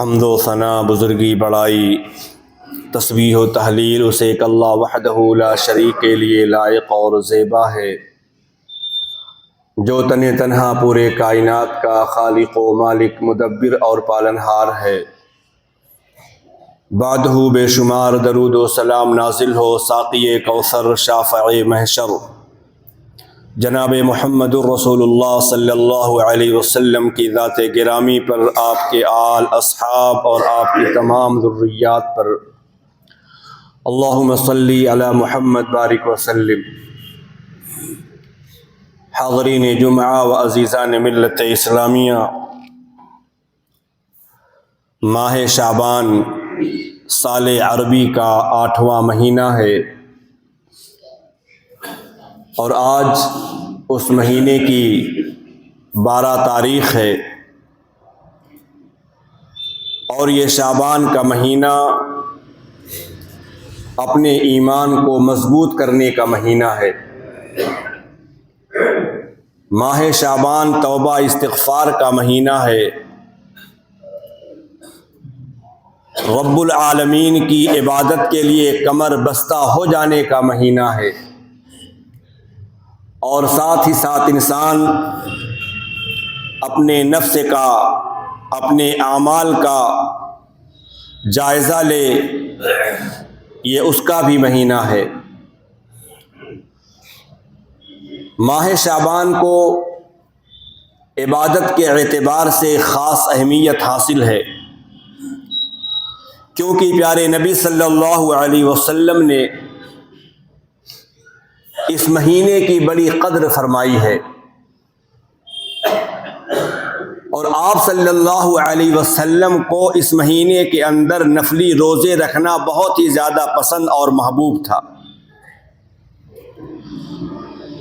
حمد و ثنا بزرگی بڑائی تسبیح و تحلیل اسے ایک اللہ وحدہ لا شریک کے لیے لائق اور زیبا ہے، جو تن تنہا پورے کائنات کا خالق و مالک، مدبر اور پالنہار ہے۔ بعدہ بے شمار درود و سلام نازل ہو ساقی کوثر، شافع محشر، جناب محمد الرسول اللہ صلی اللہ علیہ وسلم کی ذات گرامی پر، آپ کے آل، اصحاب اور آپ کی تمام ذریات پر اللہم صلی علی محمد بارک وسلم۔ حاضرین جمعہ و عزیزان ملت اسلامیہ، ماہ شعبان سال عربی کا 8واں مہینہ ہے، اور آج اس مہینے کی 12 تاریخ ہے، اور یہ شعبان کا مہینہ اپنے ایمان کو مضبوط کرنے کا مہینہ ہے۔ ماہ شعبان توبہ استغفار کا مہینہ ہے، رب العالمین کی عبادت کے لیے کمر بستہ ہو جانے کا مہینہ ہے، اور ساتھ ہی ساتھ انسان اپنے نفس کا، اپنے اعمال کا جائزہ لے، یہ اس کا بھی مہینہ ہے۔ ماہ شعبان کو عبادت کے اعتبار سے خاص اہمیت حاصل ہے، کیونکہ پیارے نبی صلی اللہ علیہ وسلم نے اس مہینے کی بڑی قدر فرمائی ہے، اور آپ صلی اللہ علیہ وسلم کو اس مہینے کے اندر نفلی روزے رکھنا بہت ہی زیادہ پسند اور محبوب تھا۔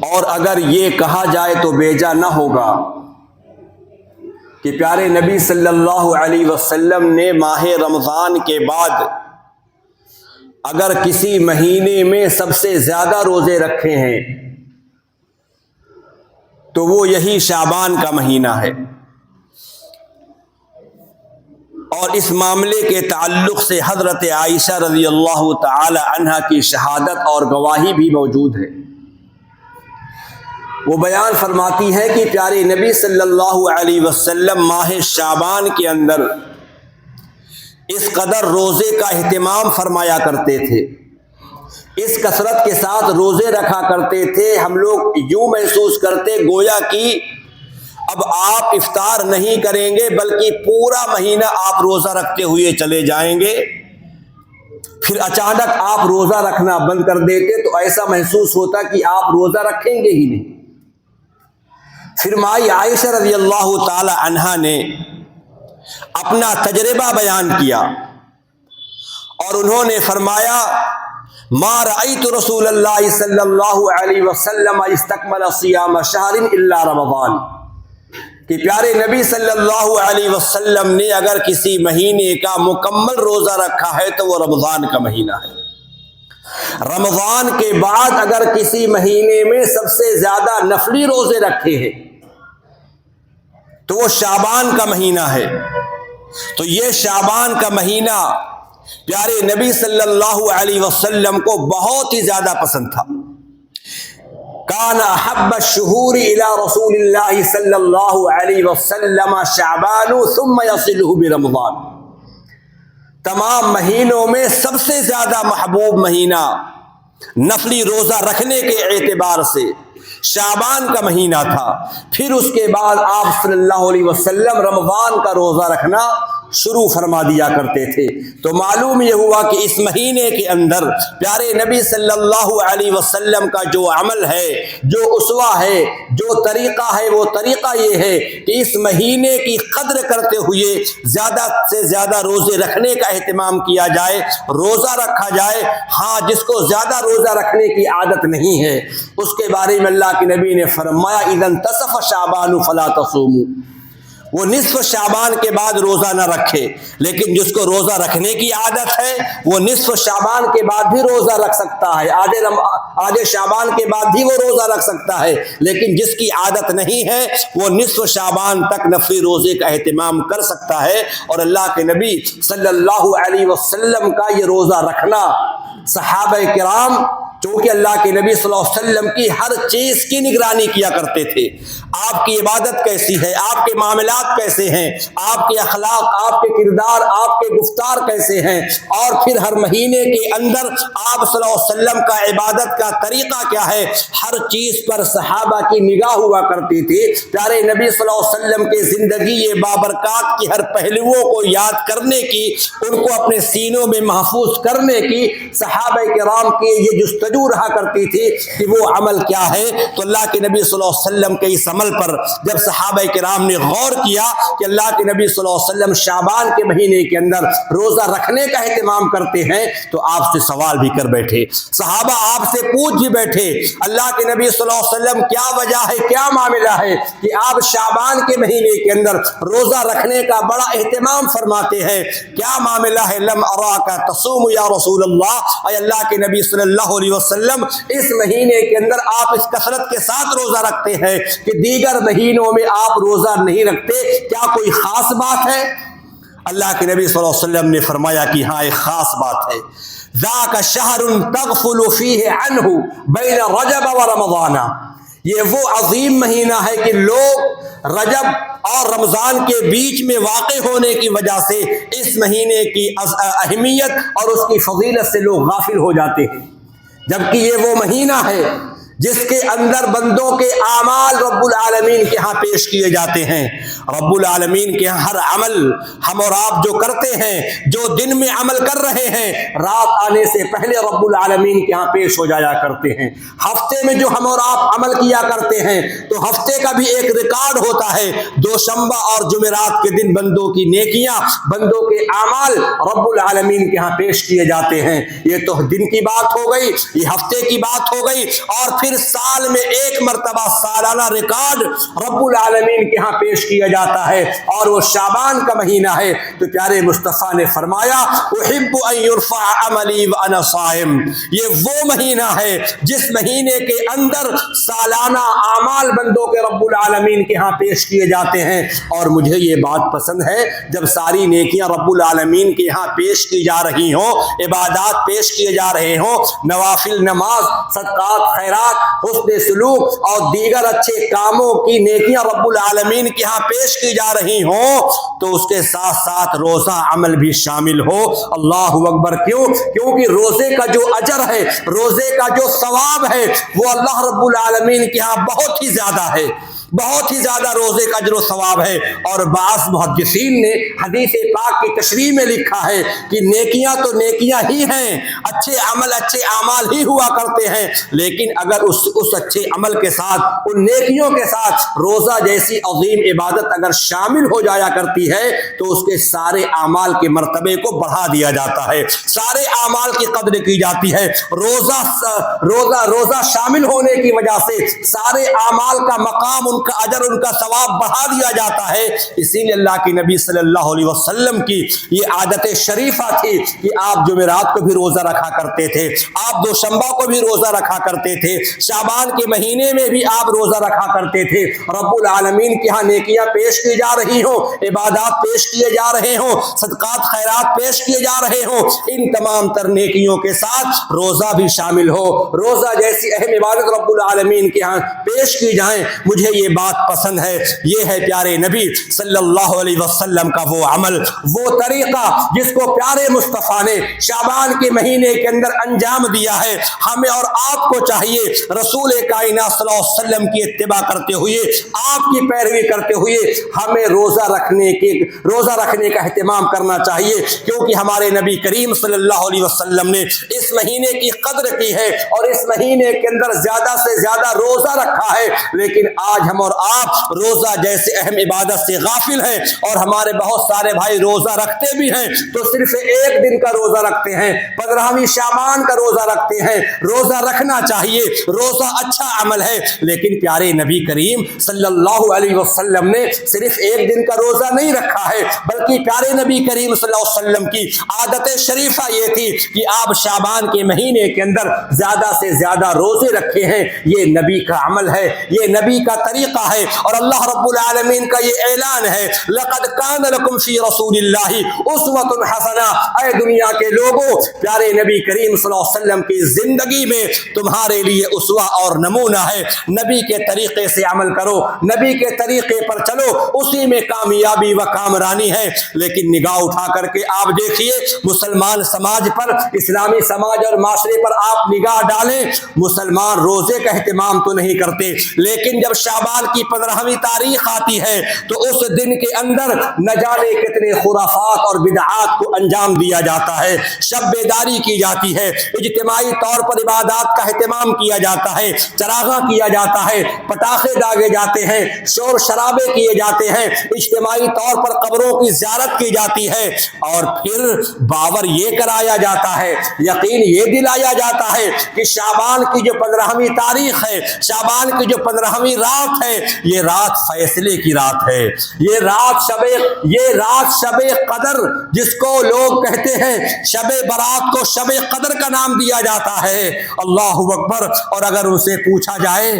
اور اگر یہ کہا جائے تو بیجا نہ ہوگا کہ پیارے نبی صلی اللہ علیہ وسلم نے ماہ رمضان کے بعد اگر کسی مہینے میں سب سے زیادہ روزے رکھے ہیں تو وہ یہی شعبان کا مہینہ ہے۔ اور اس معاملے کے تعلق سے حضرت عائشہ رضی اللہ تعالی عنہا کی شہادت اور گواہی بھی موجود ہے۔ وہ بیان فرماتی ہے کہ پیارے نبی صلی اللہ علیہ وسلم ماہ شعبان کے اندر اس قدر روزے کا اہتمام فرمایا کرتے تھے، اس کثرت کے ساتھ روزے رکھا کرتے تھے، ہم لوگ یوں محسوس کرتے گویا کہ اب آپ افطار نہیں کریں گے بلکہ پورا مہینہ آپ روزہ رکھتے ہوئے چلے جائیں گے، پھر اچانک آپ روزہ رکھنا بند کر دیتے تو ایسا محسوس ہوتا کہ آپ روزہ رکھیں گے ہی نہیں۔ پھر مائی عائشہ رضی اللہ تعالی عنہا نے اپنا تجربہ بیان کیا، اور انہوں نے فرمایا ما رأیت رسول اللہ صلی اللہ علیہ وسلم استکمل صیام شہر الا رمضان، کہ پیارے نبی صلی اللہ علیہ وسلم نے اگر کسی مہینے کا مکمل روزہ رکھا ہے تو وہ رمضان کا مہینہ ہے۔ رمضان کے بعد اگر کسی مہینے میں سب سے زیادہ نفلی روزے رکھے ہیں تو وہ شعبان کا مہینہ ہے۔ تو یہ شعبان کا مہینہ پیارے نبی صلی اللہ علیہ وسلم کو بہت ہی زیادہ پسند تھا۔ کان احب الشہور الی رسول اللہ صلی اللہ علیہ وسلم شعبان ثم یصلہ برمضان، تمام مہینوں میں سب سے زیادہ محبوب مہینہ نفلی روزہ رکھنے کے اعتبار سے شعبان کا مہینہ تھا۔ پھر اس کے بعد آپ صلی اللہ علیہ وسلم رمضان کا روزہ رکھنا شروع فرما دیا کرتے تھے۔ تو معلوم یہ ہوا کہ اس مہینے کے اندر پیارے نبی صلی اللہ علیہ وسلم کا جو عمل ہے، جو اسوہ ہے، جو طریقہ ہے، وہ طریقہ یہ ہے کہ اس مہینے کی قدر کرتے ہوئے زیادہ سے زیادہ روزے رکھنے کا اہتمام کیا جائے، روزہ رکھا جائے۔ ہاں، جس کو زیادہ روزہ رکھنے کی عادت نہیں ہے اس کے بارے میں اللہ کے نبی نے فرمایا اذا انتصف شعبان فلا تصوموا، وہ نصف شعبان کے بعد روزہ نہ رکھے، لیکن جس کو روزہ رکھنے کی عادت ہے وہ نصف شعبان کے بعد بھی روزہ رکھ سکتا ہے، آدھے شعبان کے بعد بھی وہ روزہ رکھ سکتا ہے، لیکن جس کی عادت نہیں ہے وہ نصف شعبان تک نفلی روزے کا اہتمام کر سکتا ہے۔ اور اللہ کے نبی صلی اللہ علیہ وسلم کا یہ روزہ رکھنا، صحابہ کرام چونکہ اللہ کے نبی صلی اللہ علیہ وسلم کی ہر چیز کی نگرانی کیا کرتے تھے، آپ کی عبادت کیسی ہے، آپ کے معاملات کیسے ہیں، آپ کے اخلاق، آپ کے کردار، آپ کے گفتار کیسے ہیں، اور پھر ہر مہینے کے اندر آپ صلی اللہ علیہ وسلم کا عبادت کا طریقہ کیا ہے، ہر چیز پر صحابہ کی نگاہ ہوا کرتی تھی۔ پیارے نبی صلی اللہ علیہ وسلم کے زندگی بابرکات کی ہر پہلوؤں کو یاد کرنے کی، ان کو اپنے سینوں میں محفوظ کرنے کی صحابہ کرام کی یہ جستجو رہا کرتی تھی کہ وہ عمل کیا ہے۔ تو اللہ کے نبی صلی اللہ علیہ وسلم کے اس عمل پر جب صحابہ کرام نے غور کیا کہ اللہ کے نبی صلی اللہ علیہ وسلم شعبان کے مہینے کے اندر روزہ رکھنے کا اہتمام کرتے ہیں، تو آپ سے سوال بھی کر بیٹھے، صحابہ آپ سے پوچھ بھی بیٹھے، اللہ کے نبی صلی اللہ علیہ وسلم کیا وجہ ہے، کیا معاملہ ہے کہ آپ شعبان کے مہینے کے اندر روزہ رکھنے کا بڑا اہتمام فرماتے ہیں، کیا معاملہ ہے؟ لم اراک تصوم یا رسول اللہ، اے اللہ کے نبی صلی اللہ علیہ وسلم اس مہینے کے اندر آپ اس کثرت کے ساتھ روزہ رکھتے ہیں کہ دیگر مہینوں میں آپ روزہ نہیں رکھتے، کیا کوئی خاص بات ہے؟ اللہ کے نبی صلی اللہ علیہ وسلم نے فرمایا کہ ہاں ایک خاص بات ہے، ذاک شہر تغفل فیہ عنہ بین رجب و رمضان، یہ وہ عظیم مہینہ ہے کہ لوگ رجب اور رمضان کے بیچ میں واقع ہونے کی وجہ سے اس مہینے کی اہمیت اور اس کی فضیلت سے لوگ غافل ہو جاتے ہیں، جبکہ یہ وہ مہینہ ہے جس کے اندر بندوں کے اعمال رب العالمین کے ہاں پیش کیے جاتے ہیں۔ رب العالمین کے ہاں ہر عمل ہم اور آپ جو کرتے ہیں، جو دن میں عمل کر رہے ہیں، رات آنے سے پہلے رب العالمین کے ہاں پیش ہو جایا کرتے ہیں۔ ہفتے میں جو ہم اور آپ عمل کیا کرتے ہیں تو ہفتے کا بھی ایک ریکارڈ ہوتا ہے، دوشنبہ اور جمعرات کے دن بندوں کی نیکیاں، بندوں کے اعمال رب العالمین کے ہاں پیش کیے جاتے ہیں۔ یہ تو دن کی بات ہو گئی، یہ ہفتے کی بات ہو گئی، اور پھر سال میں ایک مرتبہ سالانہ ریکارڈ رب العالمین کے ہاں پیش کیا جاتا ہے، اور وہ شعبان کا مہینہ ہے۔ تو پیارے مصطفیٰ نے فرمایا احب ان یرفع عملی وانا صائم، یہ وہ مہینہ ہے جس مہینے کے اندر سالانہ اعمال بندوں کے رب العالمین کے ہاں پیش کیے جاتے ہیں۔ اور مجھے یہ بات پسند ہے جب ساری نیکیاں رب العالمین کے ہاں پیش کی جا رہی ہوں، عبادات پیش کیے جا رہے ہوں، نوافل، نماز، صدقات، خیرات، حسن سلوک اور دیگر اچھے کاموں کی نیکیاں رب العالمین کے ہاں پیش کی جا رہی ہوں، تو اس کے ساتھ ساتھ روزہ عمل بھی شامل ہو۔ اللہ اکبر! کیونکہ روزے کا جو اجر ہے، روزے کا جو ثواب ہے، وہ اللہ رب العالمین کے ہاں بہت ہی زیادہ ہے، بہت ہی زیادہ روزے کا اجر و ثواب ہے۔ اور بعض محدثین نے حدیث پاک کی تشریح میں لکھا ہے کہ نیکیاں تو نیکیاں ہی ہیں، اچھے عمل، اچھے اعمال ہی ہوا کرتے ہیں، لیکن اگر اس اچھے عمل کے ساتھ، ان نیکیوں کے ساتھ روزہ جیسی عظیم عبادت اگر شامل ہو جایا کرتی ہے تو اس کے سارے اعمال کے مرتبے کو بڑھا دیا جاتا ہے، سارے اعمال کی قدر کی جاتی ہے۔ روزہ شامل ہونے کی وجہ سے سارے اعمال کا مقام، ان کا اجر، ان کا ثواب بڑھا دیا جاتا ہے۔ اسی لیے اللہ کے نبی صلی اللہ علیہ وسلم کی یہ عادت شریفہ تھی کہ آپ جمعرات کو بھی روزہ رکھا کرتے تھے، آپ دوشنبہ کو بھی روزہ رکھا کرتے تھے، شعبان کے مہینے میں بھی آپ روزہ رکھا کرتے تھے۔ رب العالمین کے ہاں نیکیاں پیش کی جا رہی ہوں، عبادات پیش کیے جا رہے ہوں، صدقات، خیرات پیش کیے جا رہے ہوں، ان تمام تر نیکیوں کے ساتھ روزہ بھی شامل ہو، روزہ جیسی اہم عبادت رب العالمین کے ہاں پیش کی جائیں۔ مجھے یہ بات پسند ہے۔ یہ ہے پیارے نبی صلی اللہ علیہ وسلم کا وہ عمل، وہ طریقہ جس کو پیارے مصطفیٰ نے شعبان کے مہینے کے اندر انجام دیا ہے۔ ہمیں اور آپ کو چاہیے رسول کائنات صلی اللہ علیہ وسلم کی اتباع کرتے ہوئے، آپ کی پیروی کرتے ہوئے ہمیں روزہ رکھنے کا اہتمام کرنا چاہیے، کیونکہ ہمارے نبی کریم صلی اللہ علیہ وسلم نے اس مہینے کی قدر کی ہے اور اس مہینے کے اندر زیادہ سے زیادہ روزہ رکھا ہے۔ لیکن آج ہم ہم اور آپ روزہ جیسے اہم عبادت سے غافل ہیں، اور ہمارے بہت سارے بھائی روزہ رکھتے بھی ہیں تو صرف ایک دن کا روزہ رکھتے ہیں، 15ویں شعبان کا روزہ رکھتے ہیں۔ روزہ رکھنا چاہیے، روزہ اچھا عمل ہے، لیکن پیارے نبی کریم صلی اللہ علیہ وسلم نے صرف ایک دن کا روزہ نہیں رکھا ہے، بلکہ پیارے نبی کریم صلی اللہ علیہ وسلم کی عادت شریفہ یہ تھی کہ آپ شعبان کے مہینے کے اندر زیادہ سے زیادہ روزے رکھے ہیں۔ یہ نبی کا عمل ہے، یہ نبی کا طریقہ ہے، اور اللہ رب العالمین کا یہ اعلان ہے، لقد کان لکم فی رسول اللہ اسوۃ حسنہ، اے دنیا کے لوگوں، پیارے نبی کریم صلی اللہ علیہ وسلم کی زندگی میں تمہارے لیے اسوہ اور نمونہ ہے۔ نبی کے طریقے سے عمل کرو، نبی کے طریقے پر چلو، اسی میں کامیابی و کامرانی ہے۔ لیکن نگاہ اٹھا کر کے آپ دیکھیے مسلمان سماج پر، اسلامی سماج اور معاشرے پر آپ نگاہ ڈالیں، مسلمان روزے کا اہتمام تو نہیں کرتے، لیکن جب شعبان کی 15ویں تاریخ آتی ہے تو اس دن کے اندر نہ جانے کتنے خرافات اور بدعات کو انجام دیا جاتا ہے، شب بیداری کی جاتی ہے، اجتماعی طور پر عبادات کا اہتمام کیا جاتا ہے، چراغاں کیا جاتا ہے، پٹاخے داغے جاتے ہیں، شور شرابے کیے جاتے ہیں، اجتماعی طور پر قبروں کی زیارت کی جاتی ہے، اور پھر باور یہ کرایا جاتا ہے، یقین یہ دلایا جاتا ہے کہ شعبان کی جو 15ویں تاریخ ہے، شعبان کی جو 15ویں رات ہے، یہ رات فیصلے کی رات ہے، یہ رات شب قدر جس کو لوگ کہتے ہیں، شب برات کو شب قدر کا نام دیا جاتا ہے۔ اللہ اکبر۔ اور اگر اسے پوچھا جائے،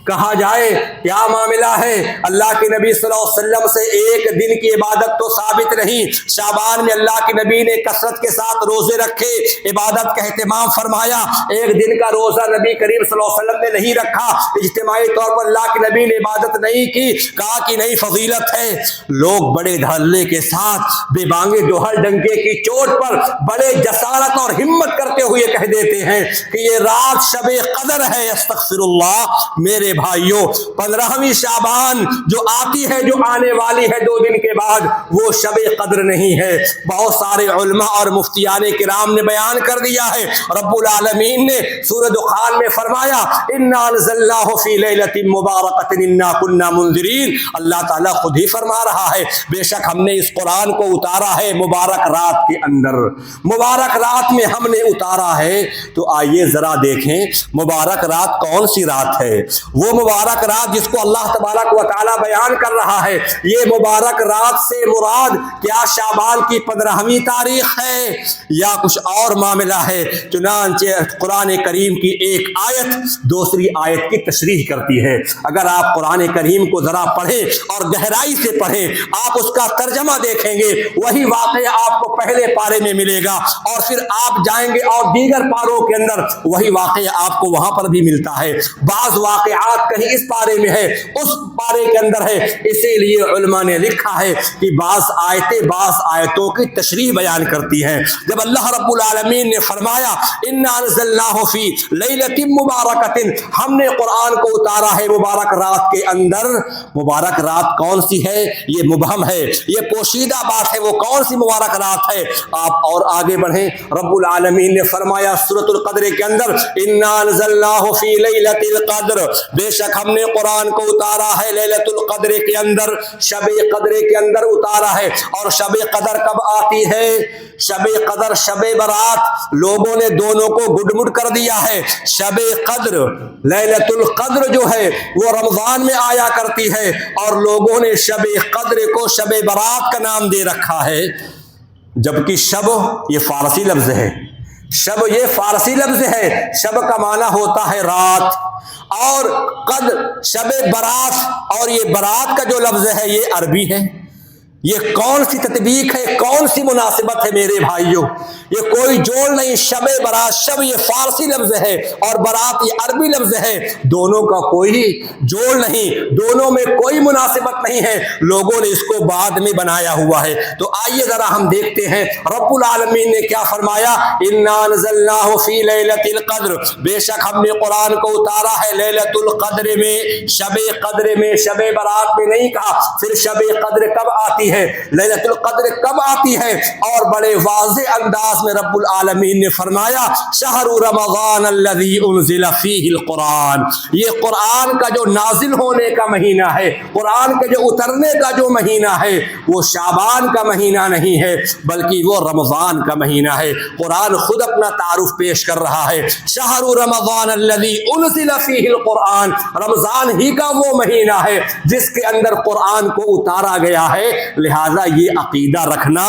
کہا جائے کیا معاملہ ہے، اللہ کے نبی صلی اللہ علیہ وسلم سے ایک دن کی عبادت تو ثابت نہیں، شعبان میں اللہ کے نبی نے کثرت کے ساتھ روزے رکھے، عبادت کا اہتمام فرمایا، ایک دن کا روزہ نبی کریم صلی اللہ علیہ وسلم نے نہیں رکھا، اجتماعی طور پر اللہ کے نبی نے عبادت نہیں کی، کہا کہ نہیں فضیلت ہے۔ لوگ بڑے دھڑلے کے ساتھ بے بانگے ڈوہل ڈنکے کی چوٹ پر بڑے جسارت اور ہمت کرتے ہوئے کہہ دیتے ہیں کہ یہ رات شب قدر ہے۔ استغفر اللہ۔ میرے بھائیوں، 15ویں شعبان جو آتی ہے، جو آنے والی ہے 2 دن کے بعد، وہ شب قدر نہیں ہے۔ بہت سارے علماء اور مفتیان کرام نے بیان کر دیا ہے، رب العالمین نے سورہ دخان میں فرمایا انا انزلناہ فی لیلۃ مبارکۃ انا کنا منذرین۔ اللہ تعالیٰ خود ہی فرما رہا ہے، بے شک ہم نے اس قرآن کو اتارا ہے مبارک رات کے اندر، مبارک رات میں ہم نے اتارا ہے۔ تو آئیے ذرا دیکھیں مبارک رات کون سی رات ہے؟ وہ مبارک رات جس کو اللہ تبارک و تعالی بیان کر رہا ہے، یہ مبارک رات سے مراد کیا شعبان کی 15ویں تاریخ ہے یا کچھ اور معاملہ ہے؟ چنانچہ قرآن کریم کی ایک آیت دوسری آیت کی تشریح کرتی ہے۔ اگر آپ قرآن کریم کو ذرا پڑھیں اور گہرائی سے پڑھیں، آپ اس کا ترجمہ دیکھیں گے، وہی واقعہ آپ کو پہلے پارے میں ملے گا، اور پھر آپ جائیں گے اور دیگر پاروں کے اندر وہی واقعہ آپ کو وہاں پر بھی ملتا ہے۔ بعض واقعات کہیں اس پارے میں ہے، اس پارے کے اندر ہے، اسی لیے علماء نے لکھا ہے کہ بعض آیتیں بعض آیتوں کی تشریح بیان کرتی ہیں۔ جب اللہ رب العالمین نے فرمایا انا انزلناہ فی لیلۃ مبارکۃ، ہم نے قرآن کو اتارا ہے مبارک رات کے اندر، مبارک رات کون سی ہے یہ مبہم ہے، یہ پوشیدہ بات ہے، وہ کون سی مبارک رات ہے؟ آپ اور آگے بڑھیں، رب العالمین نے فرمایا سورۃ القدر کے اندر انا انزلناہ فی لیلۃ القدر، بے شک ہم نے قرآن کو اتارا ہے لیلۃ القدر کے اندر، شب قدر کے اندر اتارا ہے۔ اور شب قدر کب آتی ہے؟ شب قدر شب برات، لوگوں نے دونوں کو گڈ کر دیا ہے۔ شب قدر لیلۃ القدر جو ہے وہ رمضان میں آیا کرتی ہے، اور لوگوں نے شب قدر کو شب برات کا نام دے رکھا ہے، جبکہ شب یہ فارسی لفظ ہے، شب یہ فارسی لفظ ہے، شب کا معنی ہوتا ہے رات، اور قدر شب برات، اور یہ برات کا جو لفظ ہے یہ عربی ہے۔ یہ کون سی تطبیق ہے، کون سی مناسبت ہے میرے بھائیوں؟ یہ کوئی جوڑ نہیں، شب برات، شب یہ فارسی لفظ ہے اور برات یہ عربی لفظ ہے، دونوں کا کوئی جوڑ نہیں، دونوں میں کوئی مناسبت نہیں ہے، لوگوں نے اس کو بعد میں بنایا ہوا ہے۔ تو آئیے ذرا ہم دیکھتے ہیں رب العالمین نے کیا فرمایا، انا انزلناہ فی لیلۃ القدر، بے شک ہم نے قرآن کو اتارا ہے لیلۃ القدر میں، شب قدر میں، شب برات میں نہیں کہا۔ پھر شب قدر کب آتی ہے؟ ہے, لیلۃ القدر کب آتی ہے, اور بڑے واضح انداز میں رب العالمین نے فرمایا شہر رمضان الذی انزل فیہ القرآن, یہ قرآن کا جو نازل ہونے کا مہینہ ہے, قرآن کے جو اترنے کا جو مہینہ ہے, وہ شعبان کا مہینہ نہیں ہے بلکہ وہ رمضان کا مہینہ ہے. قرآن خود اپنا تعارف پیش کر رہا ہے, شہر رمضان الذی انزل فیہ القرآن, رمضان ہی کا وہ مہینہ ہے جس کے اندر قرآن کو اتارا گیا ہے. لہذا یہ عقیدہ رکھنا,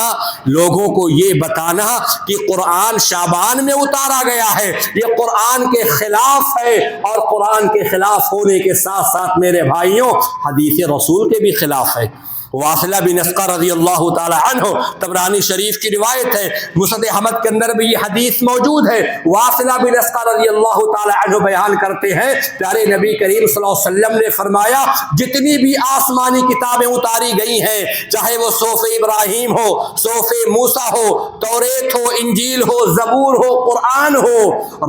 لوگوں کو یہ بتانا کہ قرآن شعبان میں اتارا گیا ہے, یہ قرآن کے خلاف ہے, اور قرآن کے خلاف ہونے کے ساتھ ساتھ میرے بھائیوں حدیث رسول کے بھی خلاف ہے. واصلہ بن اسقع رضی اللہ تعالی عنہ, طبرانی شریف کی روایت ہے, مسند احمد کے اندر بھی یہ حدیث موجود ہے. واصلہ بن اسقع رضی اللہ تعالی عنہ بیان کرتے ہیں پیارے نبی کریم صلی اللہ علیہ وسلم نے فرمایا جتنی بھی آسمانی کتابیں اتاری گئی ہیں, چاہے وہ صحف ابراہیم ہو, صحف موسیٰ ہو, توریت ہو, انجیل ہو, زبور ہو, قرآن ہو,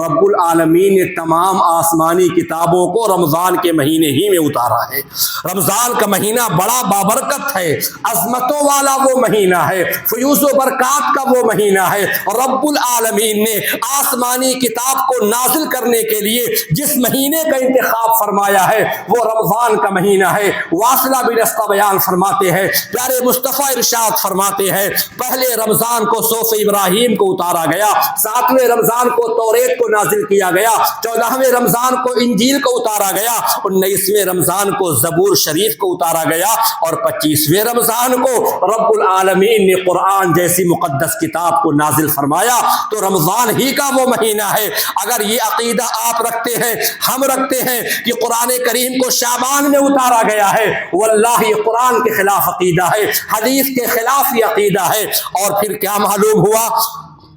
رب العالمین نے تمام آسمانی کتابوں کو رمضان کے مہینے ہی میں اتارا ہے. رمضان کا مہینہ بڑا بابرکت ہے, عظمتوں والا وہ مہینہ ہے, فیوز و برکات کا وہ مہینہ ہے. رب العالمین نے آسمانی کتاب کو نازل کرنے کے لیے جس مہینے کا انتخاب فرمایا ہے وہ رمضان کا مہینہ ہے. واصلہ بن اسقع بیان فرماتے ہیں, پیارے مصطفیٰ ارشاد فرماتے ہیں پہلے رمضان کو صحف ابراہیم کو اتارا گیا, 7ویں رمضان کو توریت کو نازل کیا گیا, 14ویں رمضان کو انجیل کو اتارا گیا, 19ویں رمضان کو زبور شریف کو اتارا گیا, اور 25ویں رمضان کو رب العالمین نے قرآن جیسی مقدس کتاب کو نازل فرمایا. تو رمضان ہی کا وہ مہینہ ہے. اگر یہ عقیدہ آپ رکھتے ہیں, ہم رکھتے ہیں کہ قرآن کریم کو شعبان میں اتارا گیا ہے, واللہ یہ قرآن کے خلاف عقیدہ ہے, حدیث کے خلاف یہ عقیدہ ہے. اور پھر کیا معلوم ہوا؟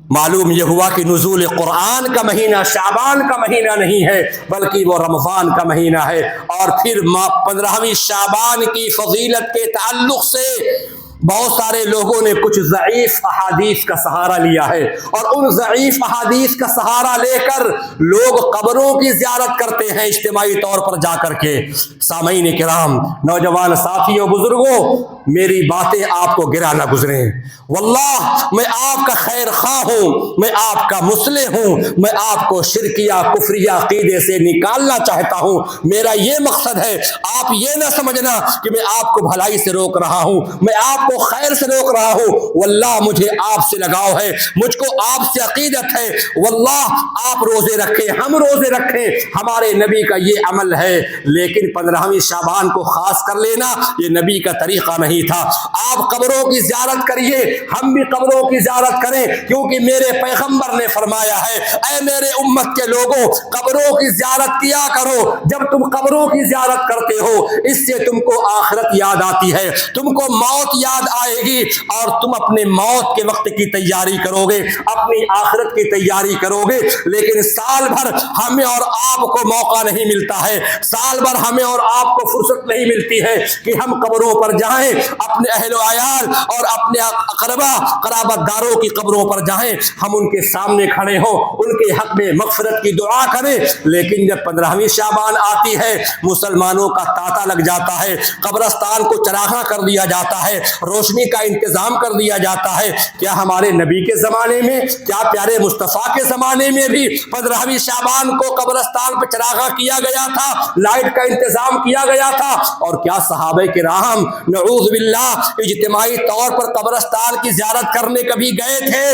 معلوم یہ ہوا کہ نزول قرآن کا مہینہ شعبان کا مہینہ نہیں ہے بلکہ وہ رمضان کا مہینہ ہے. اور پھر 15ویں شعبان کی فضیلت کے تعلق سے بہت سارے لوگوں نے کچھ ضعیف احادیث کا سہارا لیا ہے, اور ان ضعیف احادیث کا سہارا لے کر لوگ قبروں کی زیارت کرتے ہیں اجتماعی طور پر جا کر کے. سامعین کرام, نوجوان ساتھیوں, بزرگوں, میری باتیں آپ کو گرا نہ گزریں. واللہ میں آپ کا خیر خواہ ہوں, میں آپ کا مصلح ہوں, میں آپ کو شرکیہ کفریہ عقیدے سے نکالنا چاہتا ہوں. میرا یہ مقصد ہے, آپ یہ نہ سمجھنا کہ میں آپ کو بھلائی سے روک رہا ہوں, میں آپ کو خیر سے روک رہا ہوں. واللہ مجھے آپ سے لگاؤ ہے, مجھ کو آپ سے عقیدت ہے. واللہ آپ روزے رکھیں, ہم روزے رکھیں, ہمارے نبی کا یہ عمل ہے. لیکن 15ویں شعبان کو خاص کر لینا یہ نبی کا طریقہ نہیں تھا. آپ قبروں کی زیارت کریے, ہم بھی قبروں کی زیارت کریں, کیونکہ میرے پیغمبر نے فرمایا ہے اے میرے امت کے لوگوں, قبروں کی زیارت کیا کرو. جب تم قبروں کی زیارت کرتے ہو اس سے تم کو آخرت یاد آتی ہے, تم کو موت یاد آئے گی, اور تم اپنے موت کے وقت کی تیاری کرو گے, اپنی آخرت کی تیاری کرو گے. لیکن سال بھر ہمیں اور آپ کو موقع نہیں ملتا ہے, سال بھر ہمیں اور آپ کو فرصت نہیں ملتی ہے کہ ہم قبروں پر جائیں, اپنے اہل و عیال اور اپنے اقربا قرابت داروں کی قبروں پر جائیں, ہم ان کے سامنے کھڑے ہوں, ان کے حق میں مغفرت کی دعا کریں. لیکن جب 15ویں شعبان آتی ہے مسلمانوں کا تاتا لگ جاتا ہے, قبرستان کو چراغاں کر دیا جاتا ہے, روشنی کا انتظام کر دیا جاتا ہے. کیا ہمارے نبی کے زمانے میں, کیا پیارے مصطفیٰ کے زمانے میں بھی 15ویں شعبان کو قبرستان پہ چراغاں کیا گیا تھا, لائٹ کا انتظام کیا گیا تھا؟ اور کیا صحابہ کرام نعوذ باللہ اجتماعی طور پر قبرستان کی زیارت کرنے کبھی گئے تھے؟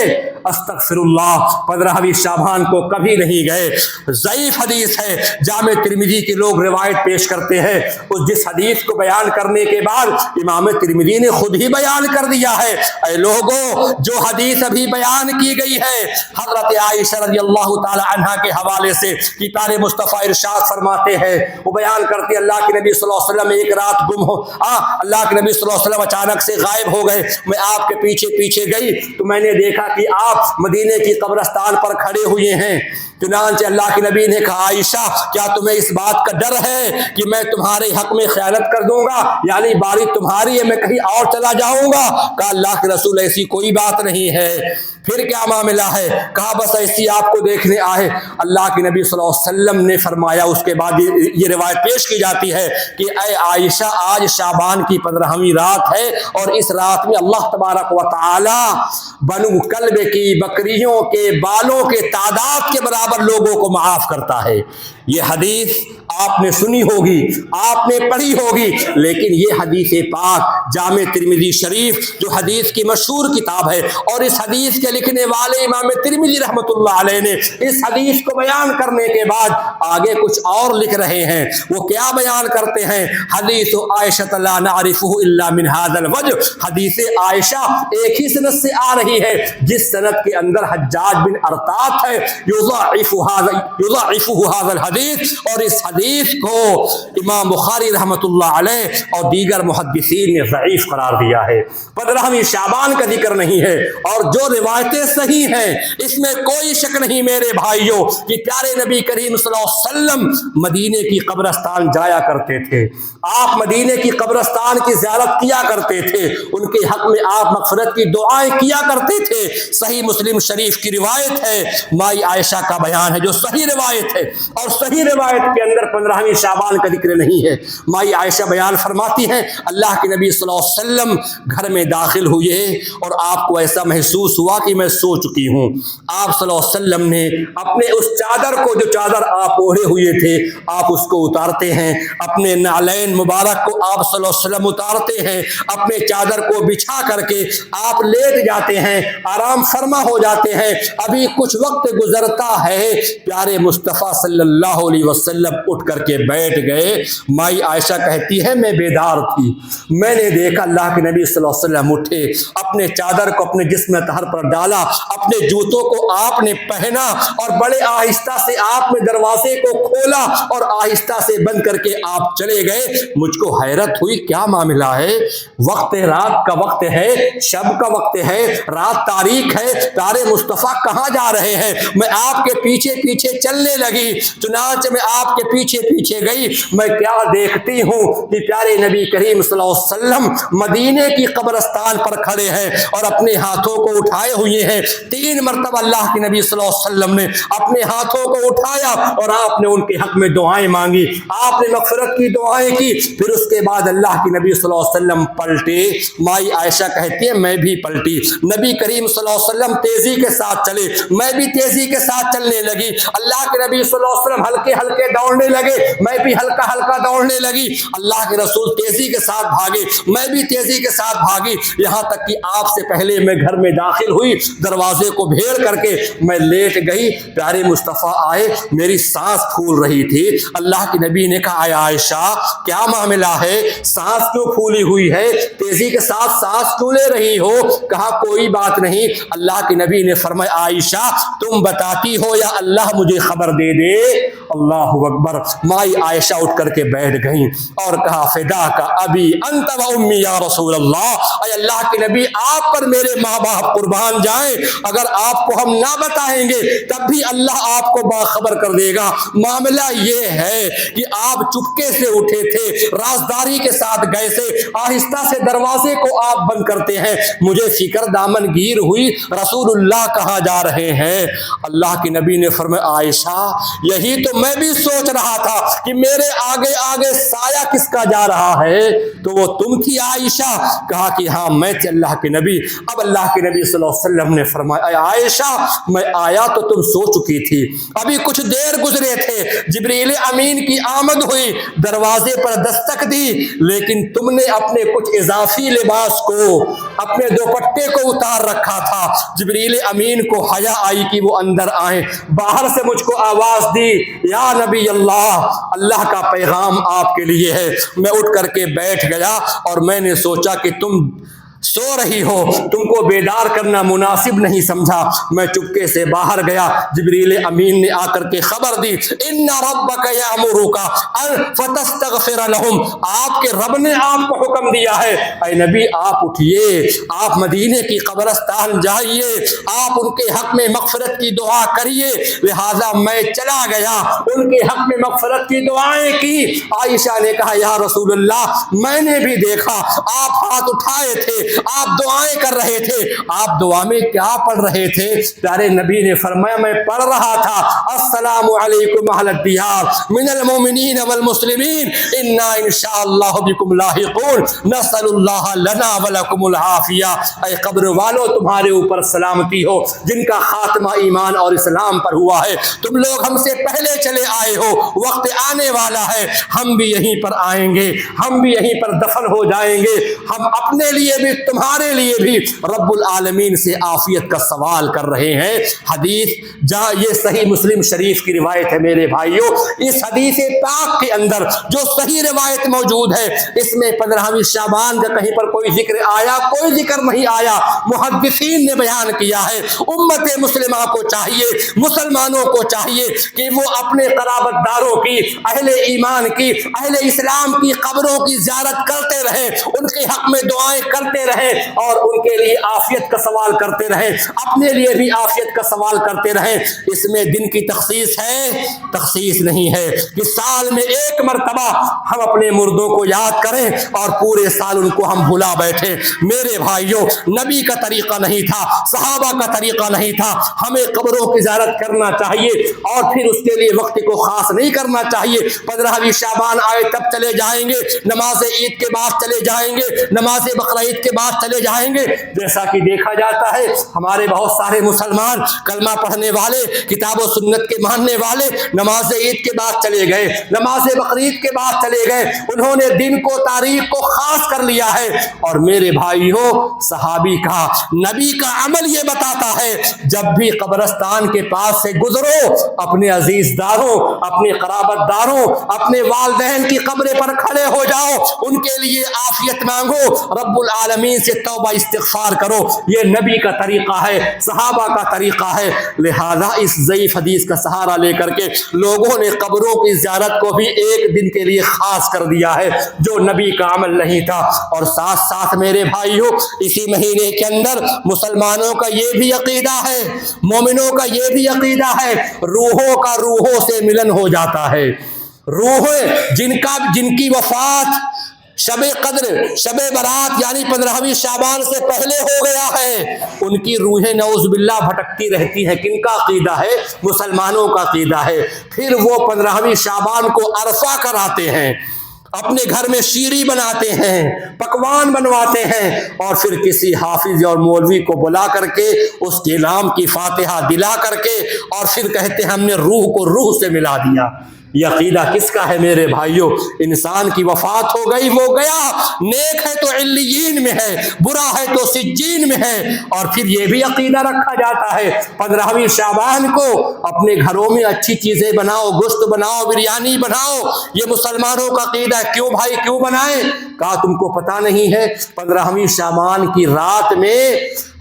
استغفر اللہ, 15ویں شعبان کو کبھی نہیں گئے. ضعیف حدیث ہے, جامع ترمذی کے لوگ روایت پیش کرتے ہیں. اس جس حدیث کو بیان کرنے کے بعد امام ترمذی نے خود ہی بیان کر دیا ہے. اے لوگوں, جو حدیث ابھی بیان کی گئی ہے حضرت عائشہ رضی اللہ تعالی عنہا کے حوالے سے کہ پیارے مصطفیٰ ارشاد فرماتے ہیں, وہ بیان کرتے اللہ کے نبی صلی اللہ علیہ وسلم ایک رات گم ہو, اللہ کے نبی صلی اللہ علیہ وسلم اچانک سے غائب ہو گئے. میں آپ کے پیچھے پیچھے گئی تو میں نے دیکھا کہ آپ مدینے کی قبرستان پر کھڑے ہوئے ہیں. چنانچہ اللہ کے نبی نے کہا عائشہ کیا تمہیں اس بات کا ڈر ہے کہ میں تمہارے حق میں خیانت کر دوں گا, یعنی باری تمہاری ہے, میں کہیں اور چلا جاؤں گا؟ کہا اللہ کے رسول ایسی کوئی بات نہیں ہے. پھر کیا معاملہ ہے؟ کہا بس ایسی آپ کو دیکھنے آئے۔ اللہ کے نبی صلی اللہ علیہ وسلم نے فرمایا، اس کے بعد یہ روایت پیش کی جاتی ہے کہ اے عائشہ، آج شعبان کی 15ویں رات ہے اور اس رات میں اللہ تبارک و تعالی بنو کلب کی بکریوں کے بالوں کے تعداد کے برابر لوگوں کو معاف کرتا ہے۔ یہ حدیث آپ نے سنی ہوگی، آپ نے پڑھی ہوگی، لیکن یہ حدیث پاک جامع ترمذی شریف جو حدیث کی مشہور کتاب ہے، اور اس حدیث کے لکھنے والے امام ترمذی رحمۃ اللہ علیہ نے اس حدیث کو بیان کرنے کے بعد آگے کچھ اور لکھ رہے ہیں۔ وہ کیا بیان کرتے ہیں؟ حدیث عائشہ لا نعرفہ الا من هذا الوجہ، حدیث عائشہ ایک ہی سند سے آ رہی ہے جس سند کے اندر حجاج بن ارطاط ہے، یضاعف هذا الحدیث، اور اس حدیث کو امام بخاری رحمۃ اللہ علیہ اور دیگر محدثین نے ضعیف قرار دیا ہے۔ 15ویں شعبان کا ذکر نہیں ہے، اور جو روایتیں صحیح ہیں اس میں کوئی شک نہیں میرے بھائیوں کہ پیارے نبی کریم صلی اللہ علیہ وسلم مدینے کی قبرستان جایا کرتے تھے۔ آپ مدینے کی قبرستان کی زیارت کیا کرتے تھے، ان کے حق میں آپ مغفرت کی دعائیں کیا کرتے تھے۔ صحیح مسلم شریف کی روایت ہے، مائی عائشہ کا بیان ہے جو صحیح روایت ہے، اور صحیح روایت کے اندر 15ویں شعبان کا ذکر نہیں ہے۔ مائی عائشہ بیان فرماتی ہیں اللہ کے نبی صلی اللہ علیہ وسلم گھر میں داخل ہوئے اور آپ کو ایسا محسوس ہوا کہ میں سو چکی ہوں۔ آپ صلی اللہ علیہ وسلم نے اپنے اس چادر کو، جو چادر آپ اوڑھے ہوئے تھے، آپ اس کو اتارتے ہیں، اپنے نعلین مبارک کو آپ صلی اللہ علیہ وسلم اتارتے ہیں، اپنے چادر کو بچھا کر کے آپ لیٹ جاتے ہیں، آرام فرما ہو جاتے ہیں۔ ابھی کچھ وقت گزرتا ہے، پیارے مصطفیٰ صلی اللہ علیہ وسلم اٹھ کر کے بیٹھ گئے۔ مائی عائشہ کہتی ہے میں بیدار تھی، میں نے دیکھا اللہ کے نبی صلی اللہ علیہ وسلم اٹھے، اپنے چادر کو اپنے جسم طاہر پر ڈالا، اپنے جوتوں کو آپ نے پہنا، اور بڑے آہستہ سے آپ نے دروازے کو کھولا اور آہستہ سے بند کر کے آپ چلے گئے۔ مجھ کو حیرت ہوئی کیا معاملہ ہے؟ وقت رات کا وقت ہے، شب کا وقت ہے، رات تاریک ہے، پیارے مصطفیٰ کہاں جا رہے ہیں؟ میں آپ کے پیچھے پیچھے چلنے لگی، چنانچہ میں آپ کے پیچھے پیچھے گئی۔ میں کیا دیکھتی ہوں کہ پیارے نبی کریم صلی اللہ علیہ وسلم مدینے کی قبرستان پر کھڑے ہیں اور اپنے ہاتھوں کو اٹھائے ہوئے ہیں۔ 3 مرتبہ اللہ کے نبی صلی اللہ علیہ وسلم نے اپنے ہاتھوں کو اٹھایا اور آپ نے ان کے حق میں دعائیں مانگی، آپ نے مغفرت کی دعائیں کی۔ پھر اس کے بعد اللہ کے نبی صلی اللہ علیہ وسلم پلٹے۔ مائی عائشہ کہتی ہے میں بھی پلٹی، نبی کریم صلی اللہ علیہ وسلم تیزی کے ساتھ چلے، میں بھی تیزی کے ساتھ چلنے لگی۔ اللہ کے نبی صلی اللہ علیہ وسلم ہلکے ہلکے دوڑنے لگے، میں بھی ہلکا ہلکا دوڑنے لگی۔ اللہ کے رسول تیزی کے ساتھ بھاگے، میں بھی تیزی کے ساتھ بھاگی، یہاں تک کہ آپ سے پہلے میں گھر میں داخل ہوئی، دروازے کو بھیڑ کر کے میں لیٹ گئی۔ پیارے مصطفیٰ آئے، میری سانس پھول رہی تھی۔ اللہ کے نبی نے کہا اے عائشہ کیا معاملہ ہے، سانس کیوں پھولی ہوئی ہے، تیزی کے ساتھ سانس کیوں لے رہی ہو؟ کہا کوئی بات نہیں۔ اللہ کے نبی نے فرمایا عائشہ تم بتاتی ہو یا اللہ مجھے خبر دے دے؟ اللہ اکبر۔ مائی عائشہ اٹھ کر کے بیٹھ گئیں اور کہا فدا کا ابی انت و امی یا رسول اللہ، اے اللہ کے نبی آپ پر میرے ماں باپ قربان جائیں، اگر آپ کو ہم نہ بتائیں گے تب بھی اللہ آپ کو باخبر کر دے گا۔ معاملہ یہ ہے کہ آپ چپکے سے اٹھے تھے، رازداری کے ساتھ گئے تھے، آہستہ سے دروازے کو آپ بند کرتے ہیں، مجھے فکر دامن گیر ہوئی رسول اللہ کہاں جا رہے ہیں؟ اللہ کے نبی نے فرمایا عائشہ یہی تو میں بھی سوچ رہا تھا کہ میرے آگے آگے سایہ کس کا جا رہا ہے، تو وہ تم تھی عائشہ؟ کہا کہ ہاں میں تھی اللہ کے نبی۔ اب اللہ کے نبی صلی اللہ علیہ وسلم نے فرمایا اے عائشہ میں آیا تو تم سو چکی تھی، ابھی کچھ دیر گزرے تھے، جبریل امین کی آمد ہوئی، دروازے پر دستک دی، لیکن تم نے اپنے کچھ اضافی لباس کو، اپنے دوپٹے کو اتار رکھا تھا۔ جبریل امین کو حیا آئی کہ وہ اندر آئیں، باہر سے مجھ کو آواز دی یا نبی اللہ، اللہ کا پیغام آپ کے لیے ہے۔ میں اٹھ کر کے بیٹھ گیا اور میں نے سوچا کہ تم سو رہی ہو، تم کو بیدار کرنا مناسب نہیں سمجھا، میں چپکے سے باہر گیا۔ جبریل امین نے آ کر کے خبر دی ان ربک یامرک ان فتستغفر لهم، آپ کے رب نے آپ کو حکم دیا ہے اے نبی آپ اٹھیے، آپ مدینے کی قبرستان جائیے، آپ ان کے حق میں مغفرت کی دعا کریے۔ لہذا میں چلا گیا، ان کے حق میں مغفرت کی دعائیں کی۔ عائشہ نے کہا یا رسول اللہ میں نے بھی دیکھا آپ ہاتھ اٹھائے تھے، آپ دعائیں کر رہے تھے. آپ دعا میں کیا پڑھ رہے تھے؟ پیارے نبی نے فرمایا میں پڑھ رہا تھا السلام علیکم اہل الدیار من المؤمنین والمسلمین انا انشاء اللہ بکم لاحقون نسأل اللہ لنا ولکم العافیہ. اے قبر والو تمہارے اوپر سلامتی ہو جن کا خاتمہ ایمان اور اسلام پر ہوا ہے. تم لوگ ہم سے پہلے چلے آئے ہو, وقت آنے والا ہے ہم بھی یہیں پر آئیں گے, ہم بھی یہیں پر دفن ہو جائیں گے. ہم اپنے لیے بھی تمہارے لیے بھی رب العالمین سے عافیت کا سوال کر رہے ہیں. حدیث یہ صحیح مسلم شریف کی روایت ہے میرے بھائیوں. اس حدیث پاک کے اندر جو صحیح روایت موجود ہے اس میں 15ویں شعبان کا کہیں پر کوئی ذکر آیا, کوئی ذکر نہیں آیا. محدثین نے بیان کیا ہے امت مسلمہ کو چاہیے, مسلمانوں کو چاہیے کہ وہ اپنے قرابت داروں کی, اہل ایمان کی, اہل اسلام کی قبروں کی زیارت کرتے رہیں, ان کے حق میں دعائیں کرتے رہیں اور ان کے لیے عافیت کا سوال کرتے رہیں, اپنے لیے بھی عافیت کا سوال کرتے رہیں. اس میں دن کی تخصیص ہے؟ تخصیص نہیں ہے کہ سال میں ایک مرتبہ ہم اپنے مردوں کو یاد کریں اور پورے سال ان کو ہم بھلا بیٹھیں. میرے بھائیوں نبی کا طریقہ نہیں تھا, صحابہ کا طریقہ نہیں تھا. ہمیں قبروں کی زیارت کرنا چاہیے اور پھر اس کے لیے وقت کو خاص نہیں کرنا چاہیے. 15ویں شعبان آئے تب چلے جائیں گے, نماز عید کے بعد چلے جائیں گے, نماز بقرعید کے بعد چلے جائیں گے. جیسا کہ دیکھا جاتا ہے ہمارے بہت سارے مسلمان کلمہ پڑھنے والے, کتاب و سنت کے ماننے والے نماز عید کے بعد چلے گئے, نماز بقرعید کے بعد چلے گئے. انہوں نے دن کو, تاریخ کو خاص کر لیا ہے. اور میرے بھائیوں صحابی کا, نبی کا عمل یہ بتاتا ہے جب بھی قبرستان کے پاس سے گزرو اپنے عزیز داروں, اپنے قرابت داروں, اپنے والدین کی قبر پر کھڑے ہو جاؤ, ان کے لیے عافیت مانگو, رب العالمین سے توبہ استغفار کرو. یہ نبی کا طریقہ ہے, صحابہ کا طریقہ ہے. لہذا اس ضعیف حدیث کا سہارا لے کر کے لوگوں نے قبروں کی زیارت کو بھی ایک دن کے لیے خاص کر دیا ہے جو نبی کا عمل نہیں تھا. اور ساتھ ساتھ میرے بھائیوں اسی مہینے کے اندر مسلمانوں کا یہ بھی عقیدہ ہے, مومنوں کا یہ بھی عقیدہ ہے, روحوں کا روحوں سے ملن ہو جاتا ہے. روحیں جن کی وفات شب قدر, شب برات یعنی 15ویں شعبان سے پہلے ہو گیا ہے, ان کی روحیں نعوذ باللہ بھٹکتی رہتی ہیں. کن کا عقیدہ ہے؟ مسلمانوں کا عقیدہ ہے. پھر وہ 15ویں شعبان کو عرفہ کراتے ہیں, اپنے گھر میں شیری بناتے ہیں, پکوان بنواتے ہیں اور پھر کسی حافظ اور مولوی کو بلا کر کے اس کے نام کی فاتحہ دلا کر کے اور پھر کہتے ہیں ہم نے روح کو روح سے ملا دیا. یہ عقیدہ کس کا ہے میرے بھائیوں؟ انسان کی وفات ہو گئی, وہ گیا, نیک ہے تو علیین میں ہے, برا ہے تو سجین میں ہے. اور پھر یہ بھی عقیدہ رکھا جاتا ہے 15ویں شعبان کو اپنے گھروں میں اچھی چیزیں بناؤ, گوشت بناؤ, بریانی بناؤ. یہ مسلمانوں کا عقیدہ ہے. کیوں بھائی کیوں بنائیں؟ کہا تم کو پتہ نہیں ہے 15ویں شعبان کی رات میں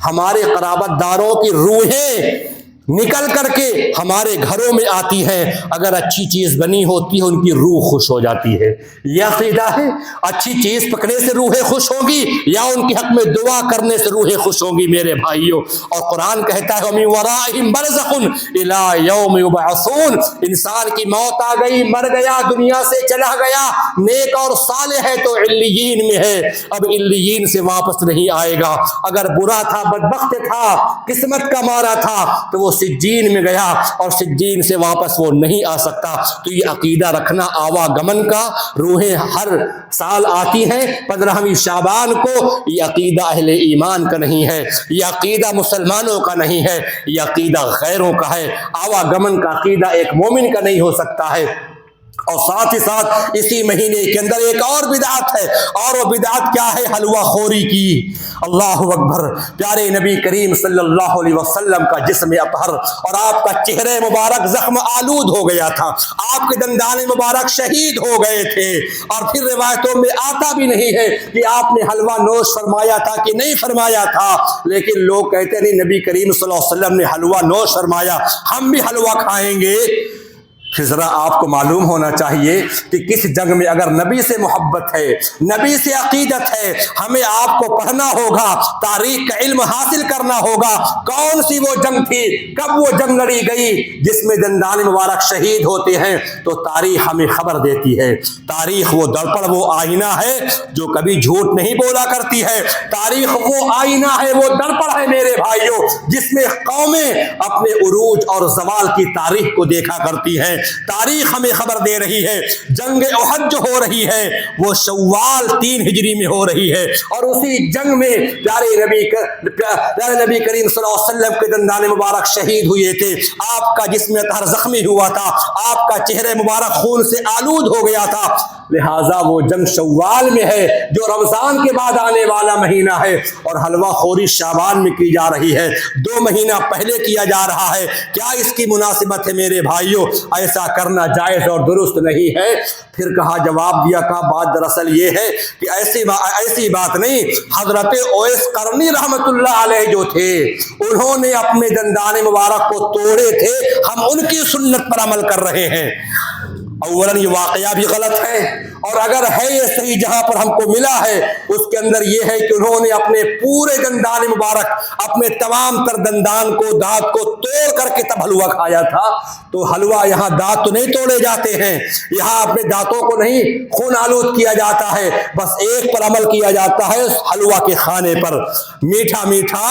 ہمارے قرابت داروں کی روحیں نکل کر کے ہمارے گھروں میں آتی ہیں, اگر اچھی چیز بنی ہوتی ہے ان کی روح خوش ہو جاتی ہے. یہ عقیدہ ہے. اچھی چیز پکنے سے روحیں خوش ہوں گی یا ان کے حق میں دعا کرنے سے روحیں خوش ہوں گی میرے بھائیوں. اور قرآن کہتا ہے وَمِن وَرَائِهِمْ بَرْزَخٌ إِلَىٰ يَوْمِ يُبْعَثُونَ. انسان کی موت آ گئی, مر گیا, دنیا سے چلا گیا, نیک اور صالح ہے تو علیین میں ہے, اب علیین سے واپس نہیں آئے گا. اگر برا تھا, بدبخت تھا, قسمت کا مارا تھا تو وہ سجین میں گیا اور سجین سے واپس وہ نہیں آ سکتا. تو یہ عقیدہ رکھنا آواگمن کا, روحیں ہر سال آتی ہیں 15ویں شعبان کو, یہ عقیدہ اہل ایمان کا نہیں ہے, یہ عقیدہ مسلمانوں کا نہیں ہے, یہ عقیدہ غیروں کا ہے. آواگمن کا عقیدہ ایک مومن کا نہیں ہو سکتا ہے. اور ساتھ ہی ساتھ اسی مہینے کے اندر ایک اور بدعت ہے, اور وہ بدعت کیا ہے؟ حلوہ خوری کی. اللہ اکبر. پیارے نبی کریم صلی اللہ علیہ وسلم کا جسم اطہر اور آپ کا چہرہ مبارک زخم آلود ہو گیا تھا, آپ کے دندان مبارک شہید ہو گئے تھے, اور پھر روایتوں میں آتا بھی نہیں ہے کہ آپ نے حلوہ نوش فرمایا تھا کہ نہیں فرمایا تھا, لیکن لوگ کہتے نہیں نبی کریم صلی اللہ علیہ وسلم نے حلوہ نوش فرمایا, ہم بھی حلوہ کھائیں گے. پھر ذرا آپ کو معلوم ہونا چاہیے کہ کس جنگ میں اگر نبی سے محبت ہے، نبی سے عقیدت ہے، ہمیں آپ کو پڑھنا ہوگا، تاریخ کا علم حاصل کرنا ہوگا، کون سی وہ جنگ تھی، کب وہ جنگ لڑی گئی جس میں دندان مبارک شہید ہوتے ہیں، تو تاریخ ہمیں خبر دیتی ہے۔ تاریخ وہ درپڑ، وہ آئینہ ہے جو کبھی جھوٹ نہیں بولا کرتی ہے۔ تاریخ وہ آئینہ ہے، وہ درپڑ ہے میرے بھائیوں، جس میں قومیں اپنے عروج اور زوال کی تاریخ کو دیکھا کرتی ہیں۔ تاریخ ہمیں خبر دے رہی ہے جنگ احد جو ہو رہی ہے وہ شوال 3 ہجری میں ہو رہی ہے، اور اسی جنگ میں پیارے نبی کریم صلی اللہ علیہ وسلم کے دندان مبارک شہید ہوئے تھے، آپ کا جسم اطہر زخمی ہوا تھا، آپ کا چہرہ مبارک خون سے آلود ہو گیا تھا، لہٰذا وہ جنگ شوال میں ہے جو رمضان کے بعد آنے والا مہینہ ہے، اور حلوہ خوری شعبان میں کی جا رہی ہے، 2 مہینہ پہلے کیا جا رہا ہے۔ کیا اس کی مناسبت ہے میرے بھائیوں؟ ایسا کرنا جائز اور درست نہیں ہے۔ پھر کہا، جواب دیا، کہا بات دراصل یہ ہے کہ ایسی بات نہیں، حضرت اویس قرنی رحمت اللہ علیہ جو تھے انہوں نے اپنے دندان مبارک کو توڑے تھے، ہم ان کی سنت پر عمل کر رہے ہیں۔ اولاً یہ واقعہ بھی غلط ہے، اور اگر ہے یہ صحیح جہاں پر ہم کو ملا ہے اس کے اندر یہ ہے کہ انہوں نے اپنے پورے دندان مبارک، اپنے تمام تر دندان کو، دانت کو توڑ کر کے تب حلوہ کھایا تھا۔ تو حلوہ یہاں دانت تو نہیں توڑے جاتے ہیں، یہاں اپنے دانتوں کو نہیں خون آلود کیا جاتا ہے، بس ایک پر عمل کیا جاتا ہے، حلوہ کے کھانے پر میٹھا میٹھا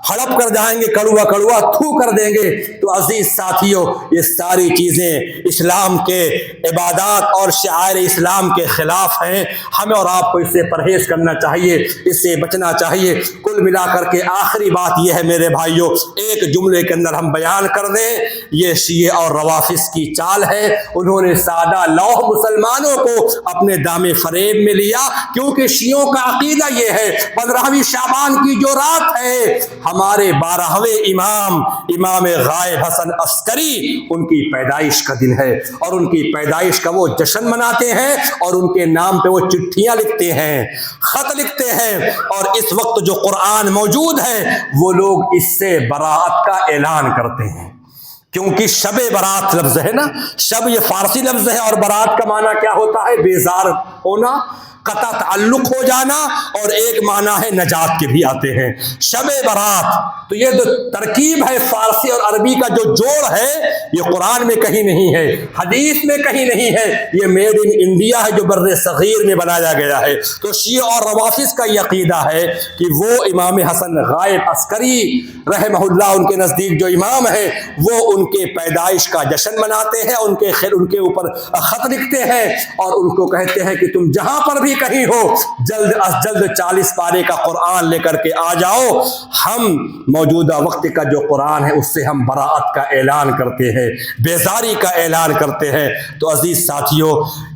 ہڑپ کر جائیں گے، کڑوا کڑوا تھو کر دیں گے۔ تو عزیز ساتھیوں، یہ ساری چیزیں اسلام کے عبادات اور شعائر اسلام کے خلاف ہیں، ہمیں اور آپ کو اس سے پرہیز کرنا چاہیے، اس سے بچنا چاہیے۔ کل ملا کر کے آخری بات یہ ہے میرے بھائیوں، ایک جملے کے اندر ہم بیان کر دیں، یہ شیعہ اور روافض کی چال ہے، انہوں نے سادہ لوح مسلمانوں کو اپنے دام فریب میں لیا، کیونکہ شیعوں کا عقیدہ یہ ہے 15ویں شعبان کی جو رات ہے ہمارے 12ویں امام غائب حسن عسکری ان کی پیدائش کا دن ہے، اور ان کی پیدائش کا وہ جشن مناتے ہیں، اور ان کے نام پہ وہ چٹھیاں لکھتے ہیں، خط لکھتے ہیں، اور اس وقت جو قرآن موجود ہے وہ لوگ اس سے براءت کا اعلان کرتے ہیں، کیونکہ شب برات لفظ ہے نا، شب یہ فارسی لفظ ہے، اور برات کا معنی کیا ہوتا ہے؟ بیزار ہونا، قطع تعلق ہو جانا، اور ایک معنی ہے نجات کے بھی آتے ہیں۔ شب برات، تو یہ جو ترکیب ہے فارسی اور عربی کا جو جوڑ ہے یہ قرآن میں کہیں نہیں ہے، حدیث میں کہیں نہیں ہے، یہ میڈ ان انڈیا ہے جو بر صغیر میں بنایا گیا ہے۔ تو شیعہ اور روافض کا یہ عقیدہ ہے کہ وہ امام حسن غائب عسکری رحمہ اللہ، ان کے نزدیک جو امام ہے وہ ان کے پیدائش کا جشن مناتے ہیں، ان کے اوپر خط لکھتے ہیں، اور ان کو کہتے ہیں کہ تم جہاں پر بھی کہیں ہو جلد از جلد 40 پارے کا قرآن لے کر کے آ جاؤ، ہم موجودہ وقت کا جو قرآن ہے اس سے ہم براءت کا اعلان کرتے ہیں، بیزاری کا اعلان کرتے ہیں۔ تو عزیز ساتھیوں،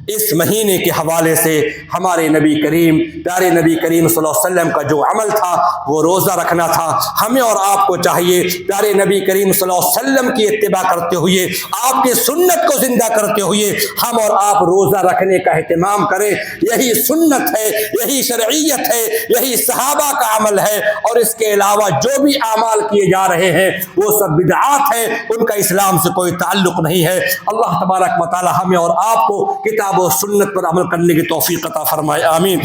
اس مہینے کے حوالے سے ہمارے نبی کریم، پیارے نبی کریم صلی اللہ علیہ وسلم کا جو عمل تھا وہ روزہ رکھنا تھا۔ ہمیں اور آپ کو چاہیے پیارے نبی کریم صلی اللہ علیہ وسلم کی اتباع کرتے ہوئے، آپ کی سنت کو زندہ کرتے ہوئے ہم اور آپ روزہ رکھنے کا اہتمام کریں۔ یہی سنت ہے، یہی شرعیت ہے، یہی صحابہ کا عمل ہے، اور اس کے علاوہ جو بھی اعمال کیے جا رہے ہیں وہ سب بدعات ہیں، ان کا اسلام سے کوئی تعلق نہیں ہے۔ اللہ تبارک و تعالی ہمیں اور آپ کو کتاب و سنت پر عمل کرنے کی توفیق عطا فرمائے، آمین۔